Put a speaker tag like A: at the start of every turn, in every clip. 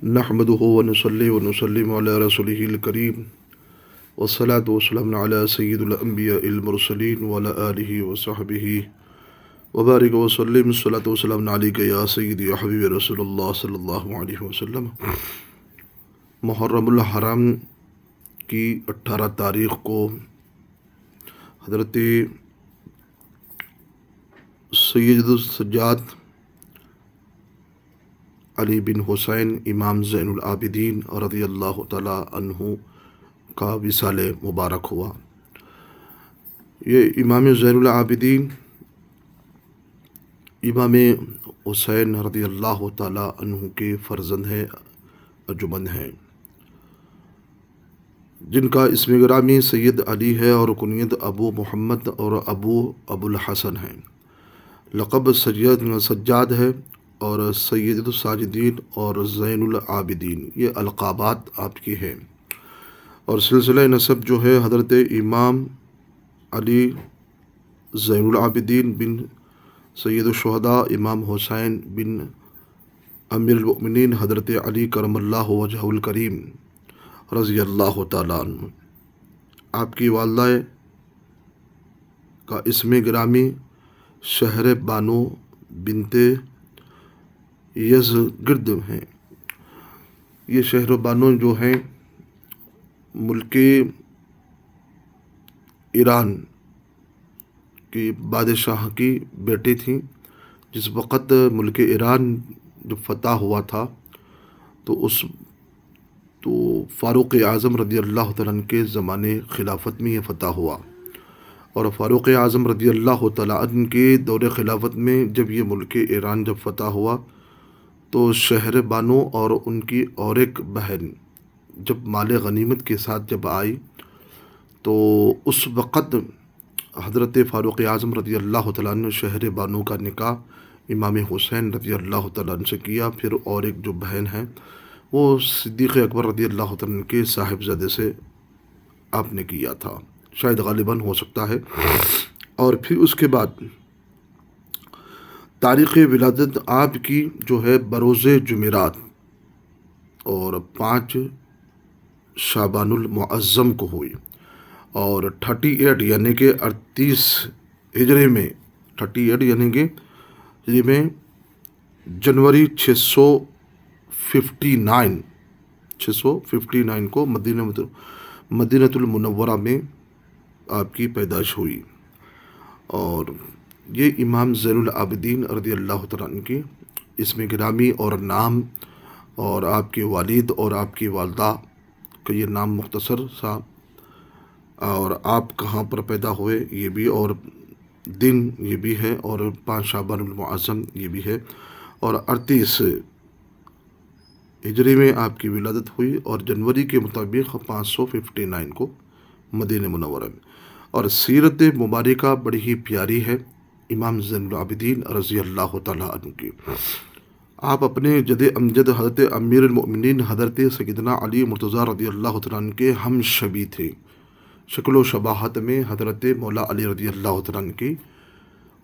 A: نحمده ونصلي ونسلم على رسوله الكريم والصلاة والسلام على سيد الأنبياء المرسلين وعلى آله وصحبه وبارك وسلم الصلاة والسلام عليك يا سيدي يا حبيبي رسول اللہ صلی اللہ علیہ وسلم۔ محرم الحرام کی 18 تاریخ کو حضرت سید السجاد علی بن حسین امام زین العابدین رضی اللہ تعالی عنہ کا وصال مبارک ہوا۔ یہ امام زین العابدین امام حسین رضی اللہ تعالی عنہ کے فرزند ہیں، ارجمند ہیں، جن کا اسم گرامی سید علی ہے اور کنیت ابو محمد اور ابو الحسن ہیں۔ لقب سجاد ہے اور سید الساجدین اور زین العابدین، یہ القابات آپ کی ہیں۔ اور سلسلہ نسب جو ہے حضرت امام علی زین العابدین بن سید الشہداء امام حسین بن امیر المؤمنین حضرت علی کرم اللہ وجہہ الکریم رضی اللہ تعالیٰ عنہ۔ آپ کی والدہ کا اسم گرامی شہر بانو بنت یزگرد ہیں۔ یہ شہر بانو جو ہیں ملک ایران کی بادشاہ کی بیٹی تھیں۔ جس وقت ملک ایران جب فتح ہوا تھا تو فاروق اعظم رضی اللہ تعالیٰ عنہ کے زمانے خلافت میں یہ فتح ہوا، اور فاروق اعظم رضی اللہ تعالیٰ عنہ کے دور خلافت میں جب یہ ملک ایران جب فتح ہوا تو شہر بانو اور ان کی اور ایک بہن جب مال غنیمت کے ساتھ جب آئی تو اس وقت حضرت فاروق اعظم رضی اللہ تعالیٰ عنہ شہر بانو کا نکاح امام حسین رضی اللہ تعالیٰ عنہ سے کیا۔ پھر اور ایک جو بہن ہے وہ صدیق اکبر رضی اللہ تعالیٰ عنہ کے صاحبزادے سے آپ نے کیا تھا، شاید غالباً ہو سکتا ہے۔ اور پھر اس کے بعد تاریخ ولادت آپ کی جو ہے بروز جمعرات اور 5 شعبان المعظم کو ہوئی، اور 38 یعنی کہ 38 ہجری میں 38 یعنی کہ ہجری میں جنوری 659 کو مدینہ المنورہ میں آپ کی پیدائش ہوئی۔ اور یہ امام زین العابدین رضی اللہ تعالیٰ عنہ کی اسم گرامی اور نام، اور آپ کے والد اور آپ کی والدہ کا یہ نام مختصر سا، اور آپ کہاں پر پیدا ہوئے یہ بھی، اور دن یہ بھی ہے، اور 5 شعبان المعظم یہ بھی ہے، اور 38 ہجری میں آپ کی ولادت ہوئی، اور جنوری کے مطابق 559 کو مدینہ منورہ میں۔ اور سیرت مبارکہ بڑی ہی پیاری ہے امام زین العابدین رضی اللہ تعالیٰ عنہ کی۔ آپ اپنے جد امجد حضرت امیر المؤمنین حضرت سیدنا علی مرتضیٰ رضی اللہ تعالیٰ عنہ کے ہم شبیہ تھے، شکل و شباہت میں حضرت مولا علی رضی اللہ تعالیٰ عنہ کی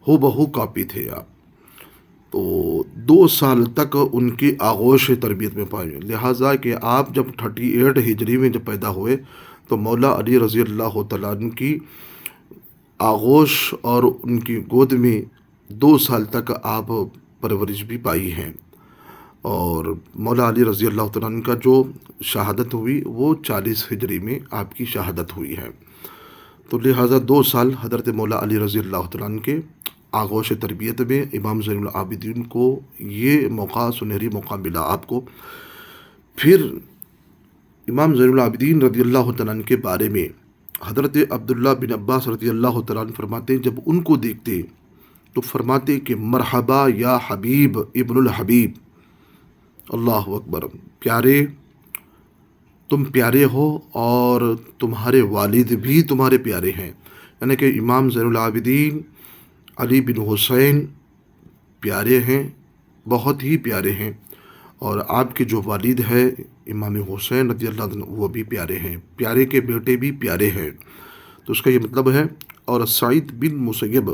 A: ہو بہو کاپی تھے آپ۔ تو 2 سال تک ان کی آغوش تربیت میں پائے، لہٰذا کہ آپ جب 38 ہجری میں جب پیدا ہوئے تو مولا علی رضی اللہ تعالیٰ عنہ کی آغوش اور ان کی گود میں 2 سال تک آپ پرورش بھی پائی ہیں۔ اور مولا علی رضی اللہ تعالیٰ عنہ کا جو شہادت ہوئی وہ 40 ہجری میں آپ کی شہادت ہوئی ہے۔ تو لہٰذا 2 سال حضرت مولا علی رضی اللہ تعالیٰ عنہ کے آغوش تربیت میں امام زین العابدین کو یہ موقع، سنہری موقع ملا آپ کو۔ پھر امام زین العابدین رضی اللہ تعالیٰ عنہ کے بارے میں حضرت عبداللہ بن عباس رضی اللہ تعالیٰ عنہ فرماتے ہیں، جب ان کو دیکھتے تو فرماتے کہ مرحبا یا حبیب ابن الحبیب، اللہ اکبر، پیارے، تم پیارے ہو اور تمہارے والد بھی تمہارے پیارے ہیں۔ یعنی کہ امام زین العابدین علی بن حسین پیارے ہیں، بہت ہی پیارے ہیں، اور آپ کے جو والد ہے امام حسین رضی اللہ عنہ وہ بھی پیارے ہیں، پیارے کے بیٹے بھی پیارے ہیں۔ تو اس کا یہ مطلب ہے۔ اور سعید بن مسیب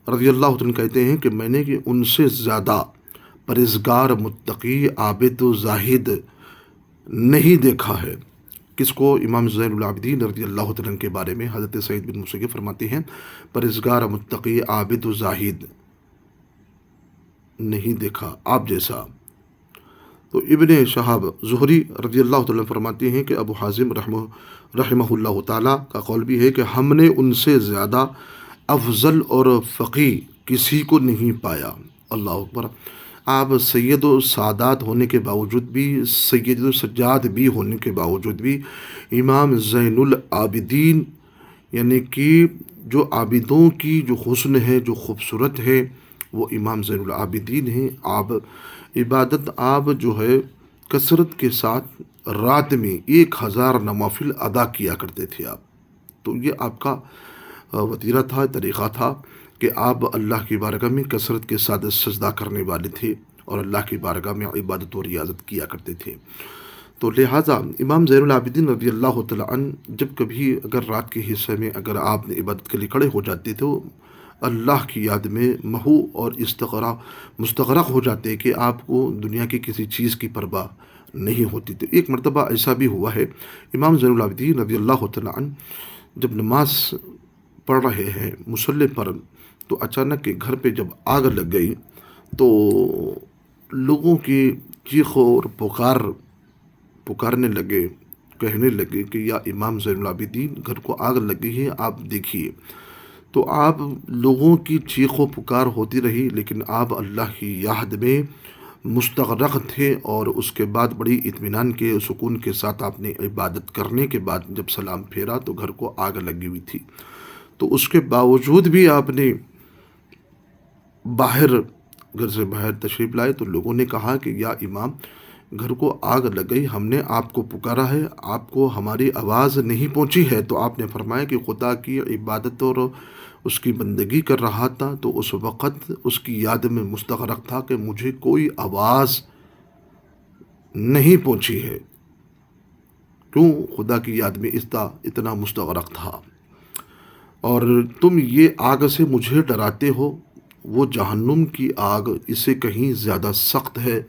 A: رضی اللہ عنہ کہتے ہیں کہ میں نے کہ ان سے زیادہ پرہیزگار، متقی، عابد و زاہد نہیں دیکھا ہے۔ کس کو؟ امام زین العابدین رضی اللہ تعالیٰ عنہ کے بارے میں حضرت سعید بن مسیب فرماتے ہیں پرہیزگار متقی عابد و زاہد نہیں دیکھا آپ جیسا۔ تو ابن شہاب زہری رضی اللہ تعالیٰ عنہ فرماتے ہیں کہ ابو حازم رحمہ اللہ تعالیٰ کا قول بھی ہے کہ ہم نے ان سے زیادہ افضل اور فقیہ کسی کو نہیں پایا۔ اللہ اکبر۔ آپ سید و سادات ہونے کے باوجود بھی، سید و سجاد بھی ہونے کے باوجود بھی، امام زین العابدین یعنی کہ جو عابدوں کی جو حسن ہے، جو خوبصورت ہے، وہ امام زین العابدین ہیں۔ آپ عبادت آپ جو ہے کثرت کے ساتھ رات میں 1000 نوافل ادا کیا کرتے تھے آپ۔ تو یہ آپ کا وتیرہ تھا، طریقہ تھا کہ آپ اللہ کی بارگاہ میں کثرت کے ساتھ سجدہ کرنے والے تھے اور اللہ کی بارگاہ میں عبادت و ریاضت کیا کرتے تھے۔ تو لہٰذا امام زین العابدین رضی اللہ تعالیٰ عنہ جب کبھی اگر رات کے حصے میں اگر آپ نے عبادت کے لیے کھڑے ہو جاتے تو اللہ کی یاد میں محو اور مستغرق ہو جاتے کہ آپ کو دنیا کی کسی چیز کی پرواہ نہیں ہوتی تھی۔ ایک مرتبہ ایسا بھی ہوا ہے، امام زین العابدین رضی اللہ تعالیٰ عنہ جب نماز پڑھ رہے ہیں مصلی پر، تو اچانک گھر پہ جب آگ لگ گئی تو لوگوں کی چیخ اور پکارنے لگے، کہنے لگے کہ یا امام زین العابدین گھر کو آگ لگی ہے، آپ دیکھیے۔ تو آپ لوگوں کی چیخ و پکار ہوتی رہی، لیکن آپ اللہ کی یاد میں مستغرق تھے، اور اس کے بعد بڑی اطمینان کے سکون کے ساتھ آپ نے عبادت کرنے کے بعد جب سلام پھیرا تو گھر کو آگ لگی ہوئی تھی۔ تو اس کے باوجود بھی آپ نے گھر سے باہر تشریف لائے تو لوگوں نے کہا کہ یا امام گھر کو آگ لگ گئی، ہم نے آپ کو پکارا ہے، آپ کو ہماری آواز نہیں پہنچی ہے۔ تو آپ نے فرمایا کہ خدا کی عبادت اور اس کی بندگی کر رہا تھا، تو اس وقت اس کی یاد میں مستغرق تھا کہ مجھے کوئی آواز نہیں پہنچی ہے۔ کیوں؟ خدا کی یاد میں اتنا مستغرق تھا۔ اور تم یہ آگ سے مجھے ڈراتے ہو، وہ جہنم کی آگ اس سے کہیں زیادہ سخت ہے،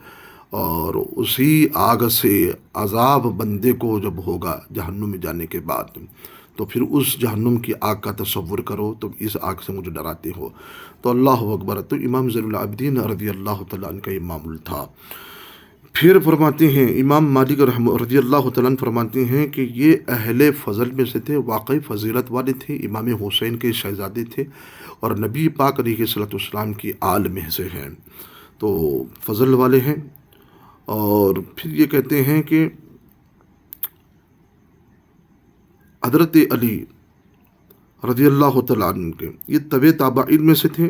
A: اور اسی آگ سے عذاب بندے کو جب ہوگا جہنم میں جانے کے بعد، تو پھر اس جہنم کی آگ کا تصور کرو، تم اس آگ سے مجھے ڈراتے ہو۔ تو اللہ اکبر۔ تو امام زین العابدین رضی اللہ تعالیٰ عنہ کا یہ معمول تھا۔ پھر فرماتے ہیں امام مالک رضی اللہ تعالیٰ عنہ فرماتے ہیں کہ یہ اہل فضل میں سے تھے، واقعی فضیلت والے تھے، امام حسین کے شہزادے تھے، اور نبی پاک علیہ صلی السلام کی آل میں سے ہیں، تو فضل والے ہیں۔ اور پھر یہ کہتے ہیں کہ حضرت علی رضی اللہ تعالیٰ عنہ کے یہ طبع تابعین میں سے تھے،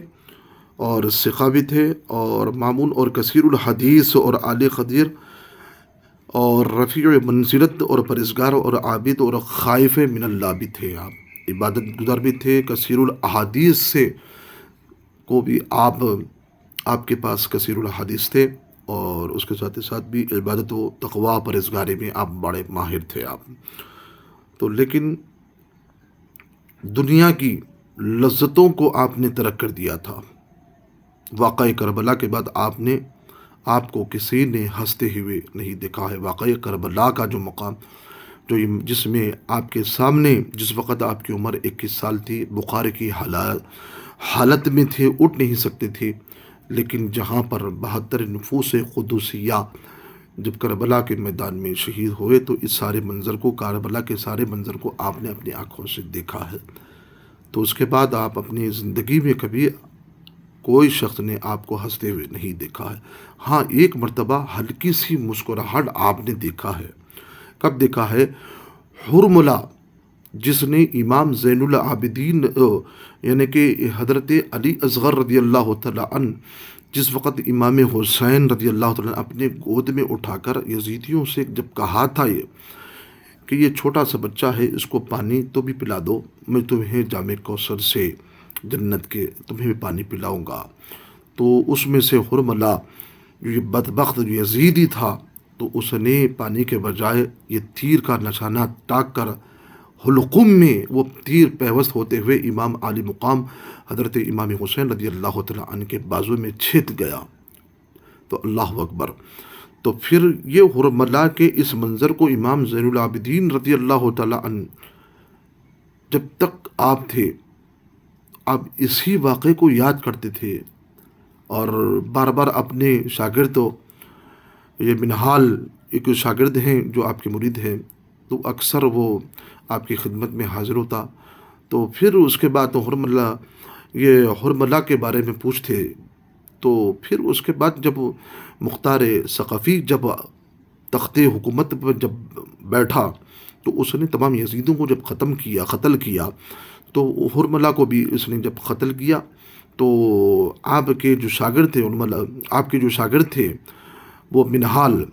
A: اور ثقہ بھی تھے، اور مامون اور کثیر الحدیث اور عالی قدیر اور رفیع منزلت اور پرہیزگار اور عابد اور خائف من اللہ بھی تھے۔ آپ عبادت گزار بھی تھے، کثیر الاحادیث سے کو بھی آپ کے پاس کثیر الحدیث تھے، اور اس کے ساتھ ساتھ بھی عبادت و تقوی پرہیزگاری میں آپ بڑے ماہر تھے آپ۔ تو لیکن دنیا کی لذتوں کو آپ نے ترک کر دیا تھا۔ واقعہ کربلا کے بعد آپ کو کسی نے ہنستے ہوئے نہیں دیکھا ہے۔ واقعہ کربلا کا جو مقام جس میں آپ کے سامنے جس وقت آپ کی عمر 21 سال تھی، بخار کی حالت میں تھے، اٹھ نہیں سکتے تھے، لیکن جہاں پر 72 نفوس قدسیہ جب کربلا کے میدان میں شہید ہوئے، تو اس سارے منظر کو، کربلا کے سارے منظر کو آپ نے اپنی آنکھوں سے دیکھا ہے۔ تو اس کے بعد آپ اپنی زندگی میں کبھی کوئی شخص نے آپ کو ہنستے ہوئے نہیں دیکھا ہے۔ ہاں، ایک مرتبہ ہلکی سی مسکراہٹ آپ نے دیکھا ہے۔ کب دیکھا ہے؟ حرملہ، جس نے امام زین العابدین یعنی کہ حضرت علی اصغر رضی اللہ تعالیٰ عنہ جس وقت امام حسین رضی اللہ تعالیٰ عنہ اپنے گود میں اٹھا کر یزیدیوں سے جب کہا تھا کہ یہ چھوٹا سا بچہ ہے، اس کو پانی تو بھی پلا دو، میں تمہیں جام کوثر سے جنت کے تمہیں بھی پانی پلاؤں گا۔ تو اس میں سے حرملہ جو یہ بدبخت جو یزیدی تھا، تو اس نے پانی کے بجائے یہ تیر کا نشانہ ٹاک کر حلقوم میں وہ تیر پیوست ہوتے ہوئے امام عالی مقام حضرت امام حسین رضی اللہ تعالیٰ عنہ کے بازو میں چھید گیا۔ تو اللہ اکبر۔ تو پھر یہ حرملا کے اس منظر کو امام زین العابدین رضی اللہ تعالیٰ عنہ جب تک آپ تھے، آپ اسی واقعے کو یاد کرتے تھے، اور بار بار اپنے شاگرد، یہ منہال ایک شاگرد ہیں جو آپ کے مرید ہیں، تو اکثر وہ آپ کی خدمت میں حاضر ہوتا، تو پھر اس کے بعد تو حرملہ کے بارے میں پوچھتے، تو پھر اس کے بعد جب مختار ثقفی جب تخت حکومت پر جب بیٹھا، تو اس نے تمام یزیدوں کو جب قتل کیا، تو حرملہ کو بھی اس نے جب قتل کیا، تو آپ کے جو شاگرد تھے، آپ کے جو شاگرد تھے وہ منہال،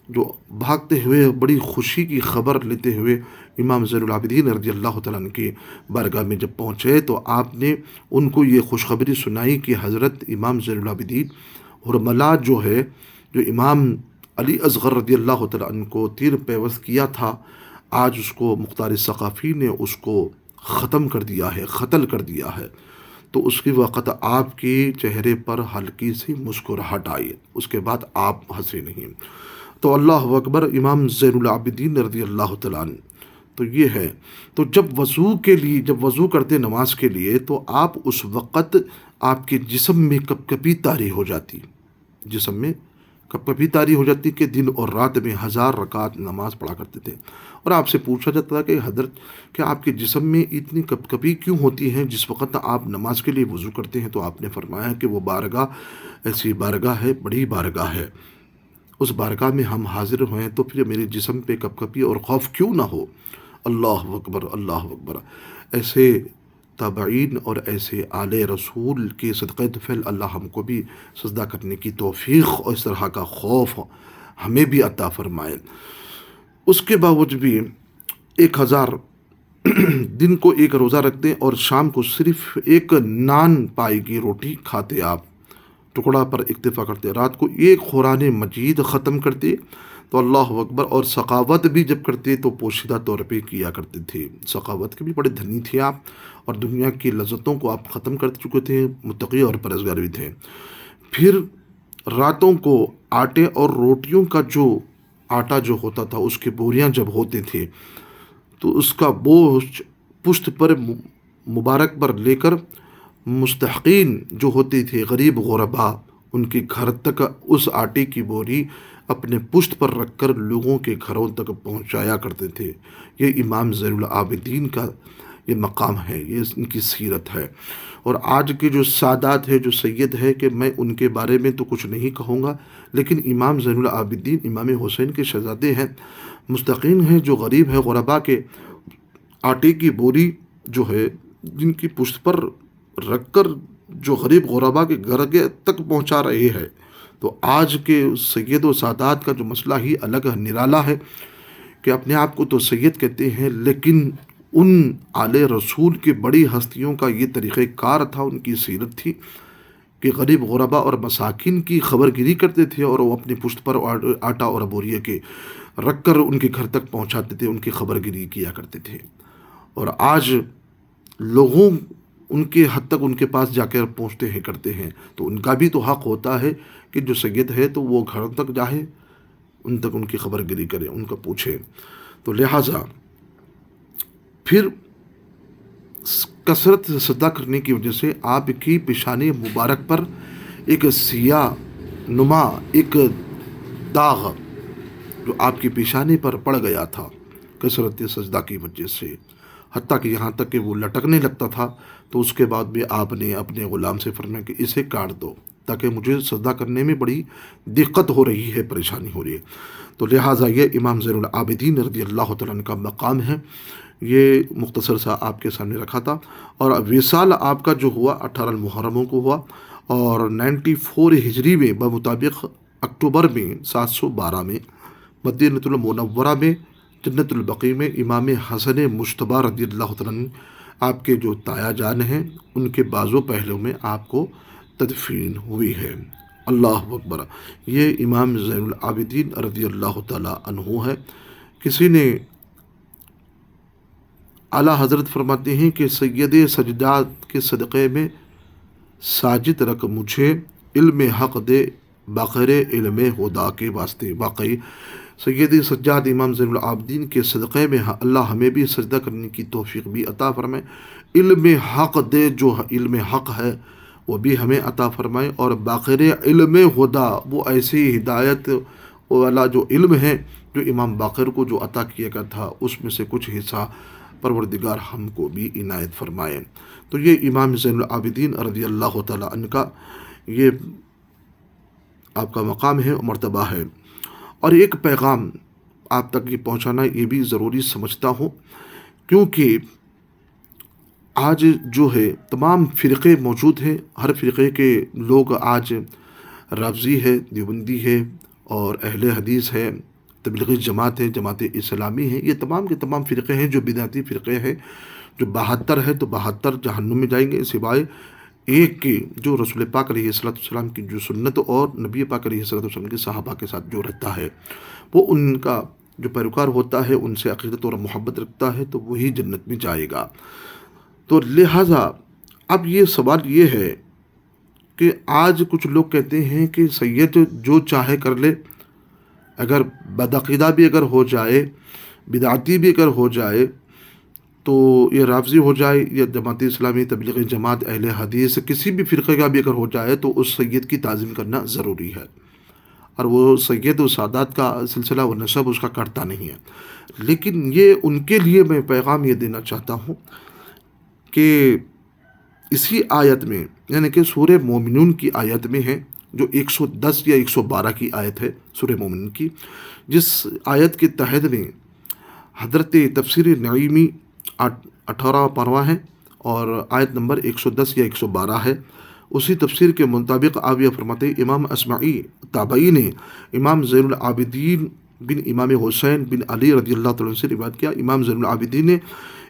A: جو بھاگتے ہوئے بڑی خوشی کی خبر لیتے ہوئے امام زین العابدین رضی اللہ تعالیٰ عنہ کی بارگاہ میں جب پہنچے، تو آپ نے ان کو یہ خوشخبری سنائی کہ حضرت امام زین العابدین حرملہ جو ہے، جو امام علی اصغر رضی اللہ تعالیٰ عنہ کو تیر پیوست کیا تھا، آج اس کو مختار ثقافی نے اس کو ختم کر دیا ہے، قتل کر دیا ہے۔ تو اس کی وقت آپ کے چہرے پر ہلکی سی مسکراہٹ آئی، اس کے بعد آپ ہنسے نہیں۔ تو اللہ اکبر، امام زین العابدین رضی اللہ تعالیٰ عنہ، تو یہ ہے۔ تو جب وضو کرتے نماز کے لیے، تو آپ اس وقت آپ کے جسم میں کپکپی طاری ہو جاتی، کہ دن اور رات میں 1000 رکعت نماز پڑھا کرتے تھے۔ اور آپ سے پوچھا جاتا تھا کہ حضرت، کیا آپ کے جسم میں اتنی کپکپی کیوں ہوتی ہیں جس وقت آپ نماز کے لیے وضو کرتے ہیں؟ تو آپ نے فرمایا کہ وہ بارگاہ ایسی بارگاہ ہے، بڑی بارگاہ ہے، اس بارگاہ میں ہم حاضر ہوئے تو پھر میرے جسم پہ کپکپی اور خوف کیوں نہ ہو۔ اللہ اکبر، اللہ اکبر۔ ایسے تابعین اور ایسے آل رسول کے صدقہ طفیل اللہ ہم کو بھی سجدہ کرنے کی توفیق اور اس طرح کا خوف ہمیں بھی عطا فرمائے۔ اس کے باوجود بھی 1000 دن کو ایک روزہ رکھتے اور شام کو صرف ایک نان پائی کی روٹی کھاتے، آپ ٹکڑا پر اکتفا کرتے، رات کو ایک قرآن مجید ختم کرتے، تو اللہ اکبر۔ اور سخاوت بھی جب کرتے تو پوشیدہ طور پہ کیا کرتے تھے، سخاوت کے بھی بڑے دھنی تھے آپ، اور دنیا کی لذتوں کو آپ ختم کر چکے تھے، متقی اور پرہیزگار بھی تھے۔ پھر راتوں کو آٹے اور روٹیوں کا جو آٹا جو ہوتا تھا، اس کے بوریاں جب ہوتے تھے، تو اس کا بوجھ پشت پر مبارک پر لے کر مستحقین جو ہوتے تھے، غریب غربا، ان کے گھر تک اس آٹے کی بوری اپنے پشت پر رکھ کر لوگوں کے گھروں تک پہنچایا کرتے تھے۔ یہ امام زین العابدین کا یہ مقام ہے، یہ ان کی سیرت ہے۔ اور آج کے جو سادات ہے، جو سید ہے، کہ میں ان کے بارے میں تو کچھ نہیں کہوں گا، لیکن امام زین العابدین امام حسین کے شہزادے ہیں، مستحقین ہیں، جو غریب ہے، غربا کے آٹے کی بوری جو ہے، جن کی پشت پر رکھ کر جو غریب غربا کے گھر تک پہنچا رہے ہیں۔ تو آج کے سید و سادات کا جو مسئلہ ہی الگ نرالا ہے، کہ اپنے آپ کو تو سید کہتے ہیں، لیکن ان آل رسول کے بڑی ہستیوں کا یہ طریقہ کار تھا، ان کی سیرت تھی کہ غریب غربا اور مساکین کی خبر گیری کرتے تھے، اور وہ اپنی پشت پر آٹا اور بوریے کے رکھ کر ان کے گھر تک پہنچاتے تھے، ان کی خبر گیری کیا کرتے تھے۔ اور آج لوگوں ان کے حد تک ان کے پاس جا کر پہنچتے ہیں، کرتے ہیں، تو ان کا بھی تو حق ہوتا ہے کہ جو سید ہے تو وہ گھر تک جائے، ان تک ان کی خبر گیری کرے، ان کا پوچھے۔ تو لہٰذا پھر کثرت سے سجدہ کرنے کی وجہ سے آپ کی پیشانی مبارک پر ایک سیاہ نما ایک داغ جو آپ کی پیشانی پر پڑ گیا تھا کثرت سجدہ کی وجہ سے، حتیٰ کہ یہاں تک کہ وہ لٹکنے لگتا تھا۔ تو اس کے بعد بھی آپ نے اپنے غلام سے فرمایا کہ اسے کاٹ دو، تاکہ مجھے سجدہ کرنے میں بڑی دقت ہو رہی ہے، پریشانی ہو رہی ہے۔ تو لہٰذا یہ امام زین العابدین رضی اللہ تعالیٰ عنہ کا مقام ہے، یہ مختصر سا آپ کے سامنے رکھا تھا۔ اور وصال آپ کا جو ہوا 18 المحرموں کو ہوا، اور 94 ہجری میں بمطابق اکتوبر میں 712 میں مدینہ المنورہ میں جنت البقیع میں امام حسن مجتبیٰ رضی اللہ تعالیٰ عنہ آپ کے جو تایا جان ہیں، ان کے بازو پہلو میں آپ کو تدفین ہوئی ہے۔ اللہ اکبر۔ یہ امام زین العابدین رضی اللہ تعالیٰ عنہ ہے۔ کسی نے اعلیٰ حضرت فرماتے ہیں کہ سید سجدات کے صدقے میں ساجد رکھ مجھے، علم حق دے بغیر علم ہدا کے واسطے۔ واقعی سیدی سجاد امام زین العابدین کے صدقے میں اللہ ہمیں بھی سجدہ کرنے کی توفیق بھی عطا فرمائے، علم حق دے، جو علم حق ہے وہ بھی ہمیں عطا فرمائے، اور بغیر علم ہدا وہ ایسی ہدایت والا جو علم ہے جو امام باقر کو جو عطا کیا گیا تھا اس میں سے کچھ حصہ پروردگار ہم کو بھی عنایت فرمائے۔ تو یہ امام زین العابدین رضی اللہ تعالیٰ عنہ کا یہ آپ کا مقام ہے اور مرتبہ ہے، اور ایک پیغام آپ تک یہ پہنچانا یہ بھی ضروری سمجھتا ہوں، کیونکہ آج جو ہے تمام فرقے موجود ہیں، ہر فرقے کے لوگ آج رافضی ہے، دیوبندی ہے، اور اہل حدیث ہے، تبلیغی جماعت ہے، جماعت اسلامی ہے، یہ تمام کے تمام فرقے ہیں جو بدعتی فرقے ہیں، جو 72 ہے تو 72 جہنم میں جائیں گے، سوائے ایک کی جو رسول پاک علیہ السلام کی جو سنت اور نبی پاک علیہ السلام کے صحابہ کے ساتھ جو رہتا ہے، وہ ان کا جو پیروکار ہوتا ہے، ان سے عقیدت اور محبت رکھتا ہے، تو وہی جنت میں جائے گا۔ تو لہٰذا اب یہ سوال یہ ہے کہ آج کچھ لوگ کہتے ہیں کہ سید جو چاہے کر لے، اگر بدعقیدہ بھی اگر ہو جائے، بدعتی بھی اگر ہو جائے، تو یہ رافضی ہو جائے یا جماعت اسلامی، تبلیغی جماعت، اہل حدیث، کسی بھی فرقے کا بھی اگر ہو جائے تو اس سید کی تعظیم کرنا ضروری ہے، اور وہ سید و سادات کا سلسلہ و نسب اس کا کٹتا نہیں ہے۔ لیکن یہ ان کے لیے میں پیغام یہ دینا چاہتا ہوں کہ اسی آیت میں، یعنی کہ سورہ مومنون کی آیت میں ہے، جو 110 یا 112 کی آیت ہے سورہ مومنون کی، جس آیت کے تحت میں حضرت تفسیر نعیمی 18 پارہ ہے اور آیت نمبر 110 یا 112 ہے، اسی تفسیر کے مطابق آپ یہ فرماتے ہیں، امام اسمعی تابعی نے امام زین العابدین بن امام حسین بن علی رضی اللہ تعالیٰ عنہ سے روایت کیا، امام زین العابدین نے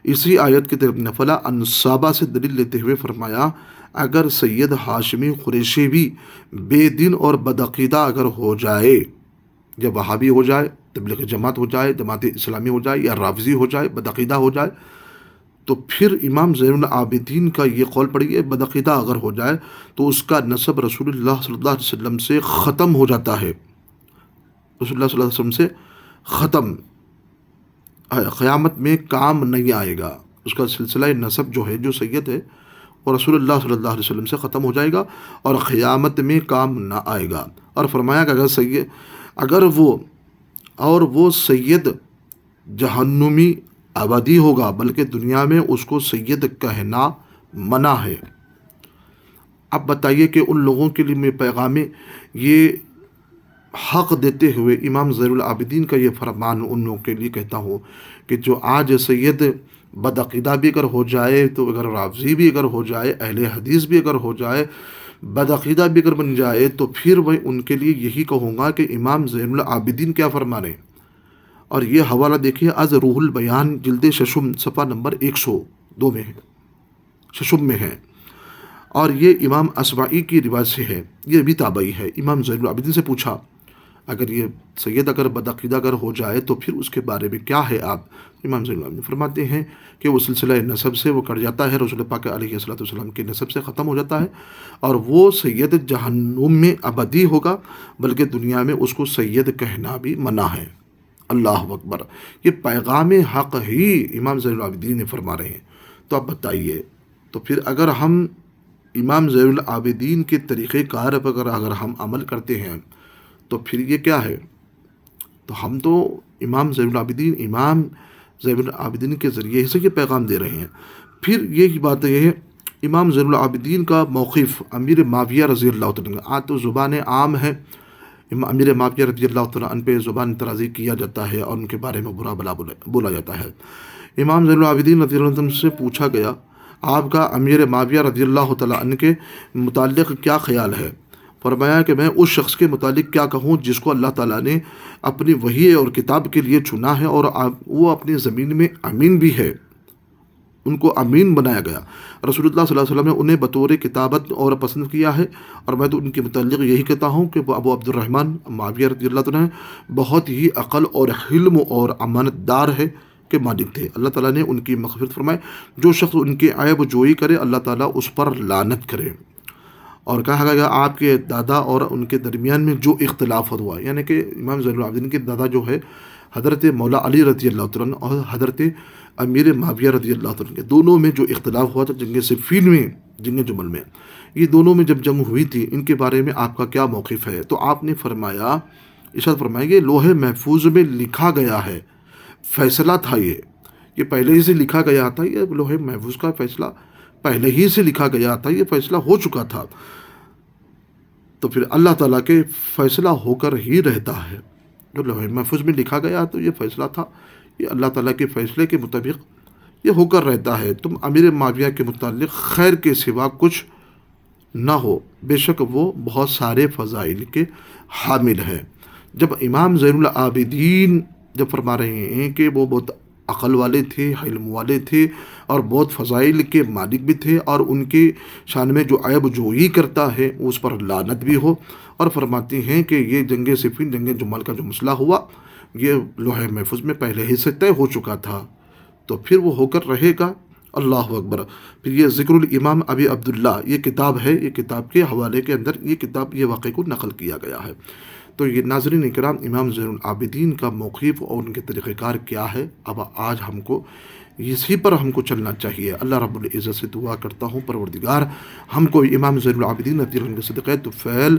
A: اسی آیت کے طرف نفلا انصابہ سے دلیل لیتے ہوئے فرمایا، اگر سید ہاشمی قریشی بھی بے دین اور بدعقیدہ اگر ہو جائے، یا وہابی ہو جائے، تبلیغ جماعت ہو جائے، جماعت اسلامی ہو جائے، یا رافضی ہو جائے، بدعقیدہ ہو جائے، تو پھر امام زین العابدین کا یہ قول پڑھیے، بدعقیدہ اگر ہو جائے تو اس کا نسب رسول اللہ صلی اللہ علیہ وسلم سے ختم ہو جاتا ہے، رسول اللہ صلی اللہ علیہ وسلم سے ختم، قیامت میں کام نہیں آئے گا، اس کا سلسلہ نسب جو ہے، جو سید ہے، اور رسول اللہ صلی اللہ علیہ وسلم سے ختم ہو جائے گا اور قیامت میں کام نہ آئے گا۔ اور فرمایا کہ اگر وہ سید جہنمی ابدی ہوگا، بلکہ دنیا میں اس کو سید کہنا منع ہے۔ اب بتائیے کہ ان لوگوں کے لیے میں پیغام یہ حق دیتے ہوئے امام زین العابدین کا یہ فرمان ان لوگوں کے لیے کہتا ہوں کہ جو آج سید بدعقیدہ بھی اگر ہو جائے، تو اگر رافضی بھی اگر ہو جائے، اہل حدیث بھی اگر ہو جائے، بدعقیدہ بھی اگر بن جائے، تو پھر وہ ان کے لیے یہی کہوں گا کہ امام زین العابدین کیا فرمانے۔ اور یہ حوالہ دیکھیے از روح البیان جلد ششم صفحہ نمبر 102 میں ہے، ششم میں ہے، اور یہ امام اسمعی کی روایت سے ہے، یہ بھی تابعی ہے۔ امام زین العابدین سے پوچھا، اگر یہ سید اگر بدعقیدہ اگر ہو جائے تو پھر اس کے بارے میں کیا ہے آپ؟ امام زین العابدین فرماتے ہیں کہ وہ سلسلہ نسب سے وہ کٹ جاتا ہے، رسول پاک علیہ السلام کے نسب سے ختم ہو جاتا ہے، اور وہ سید جہنم میں ابدی ہوگا، بلکہ دنیا میں اس کو سید کہنا بھی منع ہے۔ اللہ اکبر، یہ پیغام حق ہی امام زین العابدین نے فرما رہے ہیں۔ تو اب بتائیے، تو پھر اگر ہم امام زین العابدین کے طریقۂ کار پر اگر ہم عمل کرتے ہیں تو پھر یہ کیا ہے؟ تو ہم تو امام زین العابدین کے ذریعے سے یہ پیغام دے رہے ہیں۔ پھر یہ بات یہ ہے، امام زین العابدین کا موقف امیر معاویہ رضی اللہ تعالیٰ عنہ، آج تو زبان عام ہے، امیر معاویہ رضی اللہ تعالیٰ عنہ پہ زبان درازی کیا جاتا ہے اور ان کے بارے میں برا بلا بولا جاتا ہے۔ امام زین العابدین رضی اللہ عنہ سے پوچھا گیا، آپ کا امیر معاویہ رضی اللہ تعالیٰ عنہ کے متعلق کیا خیال ہے؟ فرمایا کہ میں اس شخص کے متعلق کیا کہوں جس کو اللہ تعالیٰ نے اپنی وحی اور کتاب کے لیے چنا ہے، اور وہ اپنی زمین میں امین بھی ہے، ان کو امین بنایا گیا۔ رسول اللہ صلی اللہ علیہ وسلم نے انہیں بطور کتابت اور پسند کیا ہے، اور میں تو ان کے متعلق یہی کہتا ہوں کہ وہ ابو عبد الرحمن معاویہ رضی اللہ تعالیٰ بہت ہی عقل اور حلم اور امانت دار ہے کے مالک تھے۔ اللہ تعالیٰ نے ان کی مغفرت فرمائے، جو شخص ان کے عیب جوئی کرے اللہ تعالیٰ اس پر لعنت کرے۔ اور کہا گیا آپ کے دادا اور ان کے درمیان میں جو اختلاف ہوا، یعنی کہ امام زین العابدین کے دادا جو ہے حضرت مولا علی رضی اللہ تعالیٰ عنہ اور حضرت امیر معاویہ رضی اللہ تعالیٰ عنہ کے دونوں میں جو اختلاف ہوا تھا جنگ صفین میں، جنگ جمل میں، یہ دونوں میں جب جنگ ہوئی تھی، ان کے بارے میں آپ کا کیا موقف ہے؟ تو آپ نے فرمایا، ارشاد فرمایا کہ لوح محفوظ میں لکھا گیا ہے، فیصلہ تھا یہ پہلے ہی سے لکھا گیا تھا، یہ لوح محفوظ کا فیصلہ پہلے ہی سے لکھا گیا تھا، یہ فیصلہ ہو چکا تھا، تو پھر اللہ تعالیٰ کے فیصلہ ہو کر ہی رہتا ہے۔ جو لوح محفوظ میں لکھا گیا تو یہ فیصلہ تھا، یہ اللہ تعالیٰ کے فیصلے کے مطابق یہ ہو کر رہتا ہے۔ تم امیر معاویہ کے متعلق خیر کے سوا کچھ نہ ہو، بے شک وہ بہت سارے فضائل کے حامل ہیں۔ جب امام زین العابدین جب فرما رہے ہیں کہ وہ بہت عقل والے تھے، علم والے تھے اور بہت فضائل کے مالک بھی تھے، اور ان کی شان میں جو عیب جوئی کرتا ہے اس پر لعنت بھی ہو، اور فرماتے ہیں کہ یہ جنگ صفین، جنگ جمل کا جو مسئلہ ہوا، یہ لوح محفوظ میں پہلے ہی سے طے ہو چکا تھا، تو پھر وہ ہو کر رہے گا۔ اللہ اکبر۔ پھر یہ ذکر الامام ابی عبداللہ، یہ کتاب ہے، یہ کتاب کے حوالے کے اندر یہ کتاب، یہ واقعے کو نقل کیا گیا ہے۔ تو یہ ناظرین اکرام، امام زین العابدین کا موقف اور ان کے طریقہ کار کیا ہے، اب آج ہم کو اسی پر ہم کو چلنا چاہیے۔ اللہ رب العزت سے دعا کرتا ہوں پروردگار ہم کو امام زین العابدین رضی اللہ عنہ کے صدقہ طفیل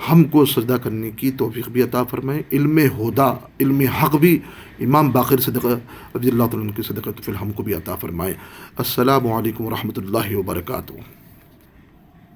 A: ہم کو سجدہ کرنے کی توفیق بھی عطا فرمائے، علم ہدیٰ، علم حق بھی امام باقر صدقہ رضی اللہ عنہ کے صدقہ طفیل ہم کو بھی عطا فرمائے۔ السلام علیکم ورحمۃ اللہ وبرکاتہ۔